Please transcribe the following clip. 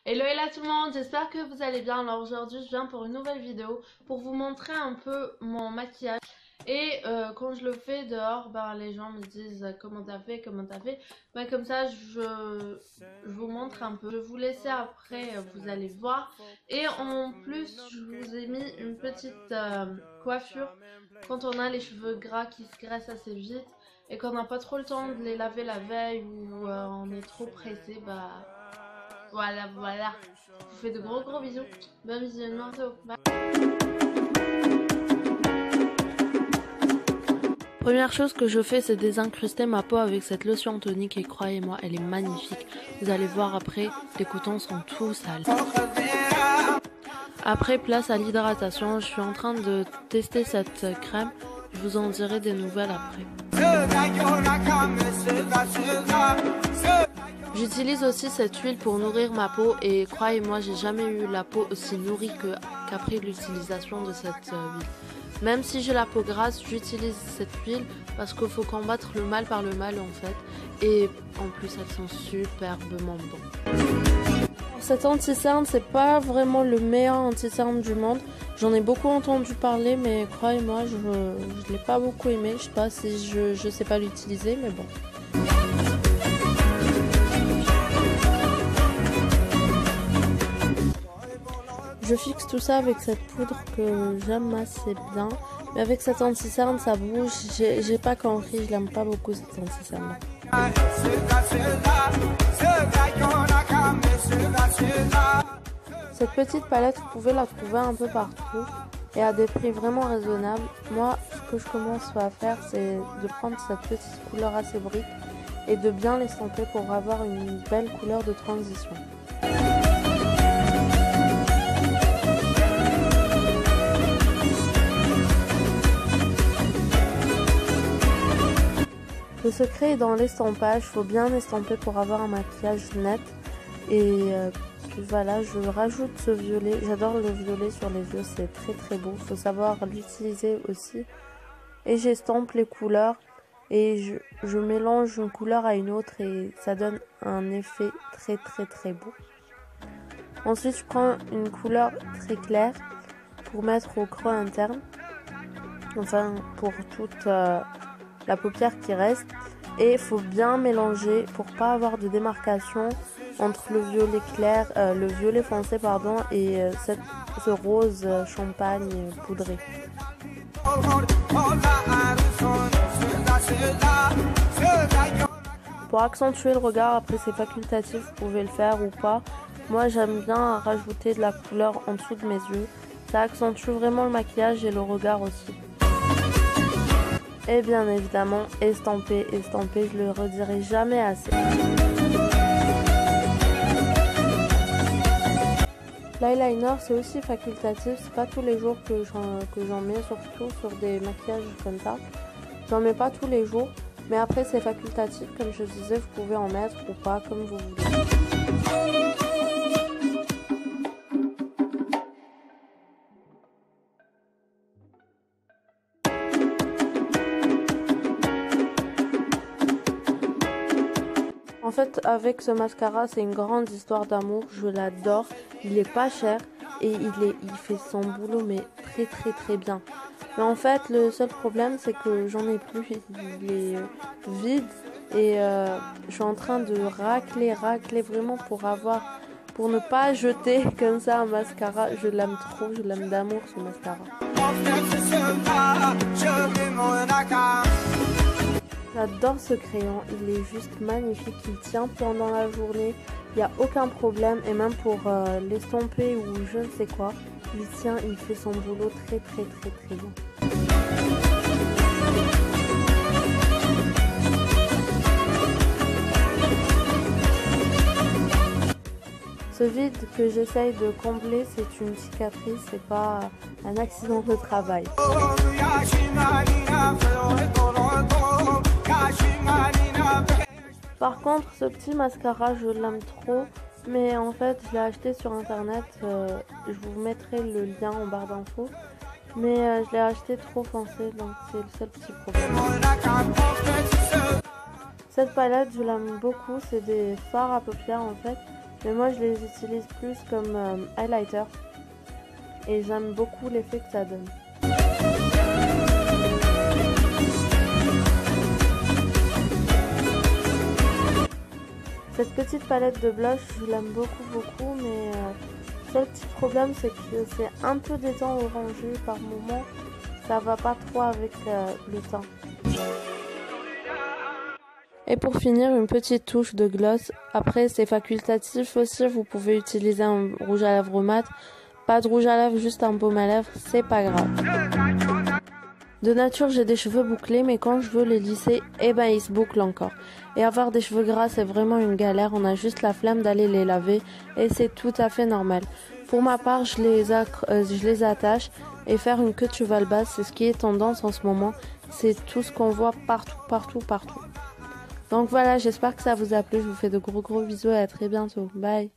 Hello tout le monde, j'espère que vous allez bien. Alors aujourd'hui je viens pour une nouvelle vidéo pour vous montrer un peu mon maquillage. Et quand je le fais dehors, ben, les gens me disent comment t'as fait, comment t'as fait. Ben, comme ça je vous montre un peu. Je vais vous laisser après, vous allez voir. Et en plus je vous ai mis une petite coiffure quand on a les cheveux gras qui se graissent assez vite. Et qu'on n'a pas trop le temps de les laver la veille ou on est trop pressé, bah voilà. Je vous fais de gros bisous. Bon visionnement. Bye. Première chose que je fais, c'est désincruster ma peau avec cette lotion tonique et croyez-moi, elle est magnifique. Vous allez voir après, les coutons sont tout sales. Après, place à l'hydratation. Je suis en train de tester cette crème. Je vous en dirai des nouvelles après. J'utilise aussi cette huile pour nourrir ma peau et croyez-moi, j'ai jamais eu la peau aussi nourrie qu'après l'utilisation de cette huile. Même si j'ai la peau grasse, j'utilise cette huile parce qu'il faut combattre le mal par le mal en fait. Et en plus, elles sont superbement bonnes. Cet anti-cerne, c'est pas vraiment le meilleur anti-cerne du monde. J'en ai beaucoup entendu parler, mais croyez-moi, je l'ai pas beaucoup aimé. Je sais pas si je sais pas l'utiliser, mais bon. Je fixe tout ça avec cette poudre que j'aime assez bien. Mais avec cet anti-cerne, ça bouge. J'ai pas compris, je l'aime pas beaucoup cet anti-cerne. Cette petite palette, vous pouvez la trouver un peu partout et à des prix vraiment raisonnables. Moi, ce que je commence à faire, c'est de prendre cette petite couleur assez brique et de bien l'estomper pour avoir une belle couleur de transition. Le secret est dans l'estampage, il faut bien estamper pour avoir un maquillage net. Et puis voilà, je rajoute ce violet, j'adore le violet sur les yeux, c'est très beau, il faut savoir l'utiliser aussi. Et j'estampe les couleurs et je mélange une couleur à une autre et ça donne un effet très beau. Ensuite je prends une couleur très claire pour mettre au creux interne, enfin pour toute la paupière qui reste, et il faut bien mélanger pour pas avoir de démarcation entre le violet clair, le violet foncé pardon, et ce rose champagne poudré. Pour accentuer le regard, après c'est facultatif, vous pouvez le faire ou pas. Moi j'aime bien rajouter de la couleur en dessous de mes yeux, ça accentue vraiment le maquillage et le regard aussi. Et bien évidemment, estamper, je le redirai jamais assez. L'eyeliner c'est aussi facultatif, c'est pas tous les jours que j'en mets, surtout sur des maquillages comme ça. J'en mets pas tous les jours, mais après c'est facultatif, comme je disais, vous pouvez en mettre ou pas, comme vous voulez. En fait, avec ce mascara, c'est une grande histoire d'amour. Je l'adore. Il est pas cher et il fait son boulot mais très bien. Mais en fait, le seul problème, c'est que j'en ai plus. Il est vide et je suis en train de racler vraiment pour ne pas jeter comme ça un mascara. Je l'aime trop, je l'aime d'amour ce mascara. J'adore ce crayon, il est juste magnifique, il tient pendant la journée, il n'y a aucun problème et même pour l'estomper ou je ne sais quoi, il tient, il fait son boulot très bien. Ce vide que j'essaye de combler, c'est une cicatrice, c'est pas un accident de travail. Par contre, ce petit mascara, je l'aime trop, mais en fait, je l'ai acheté sur internet. Je vous mettrai le lien en barre d'infos. Mais je l'ai acheté trop foncé, donc c'est le seul petit problème. Cette palette, je l'aime beaucoup. C'est des fards à paupières en fait. Mais moi je les utilise plus comme highlighter. Et j'aime beaucoup l'effet que ça donne. Cette petite palette de blush, je l'aime beaucoup, mais le seul petit problème c'est que c'est un peu des tons orangés par moment, ça va pas trop avec le teint. Et pour finir, une petite touche de gloss. Après c'est facultatif aussi, vous pouvez utiliser un rouge à lèvres mat, pas de rouge à lèvres, juste un baume à lèvres, c'est pas grave. De nature, j'ai des cheveux bouclés, mais quand je veux les lisser, eh ben ils se bouclent encore. Et avoir des cheveux gras, c'est vraiment une galère, on a juste la flemme d'aller les laver, et c'est tout à fait normal. Pour ma part, je les attache, et faire une queue de cheval basse, c'est ce qui est tendance en ce moment, c'est tout ce qu'on voit partout. Donc voilà, j'espère que ça vous a plu, je vous fais de gros bisous et à très bientôt, bye.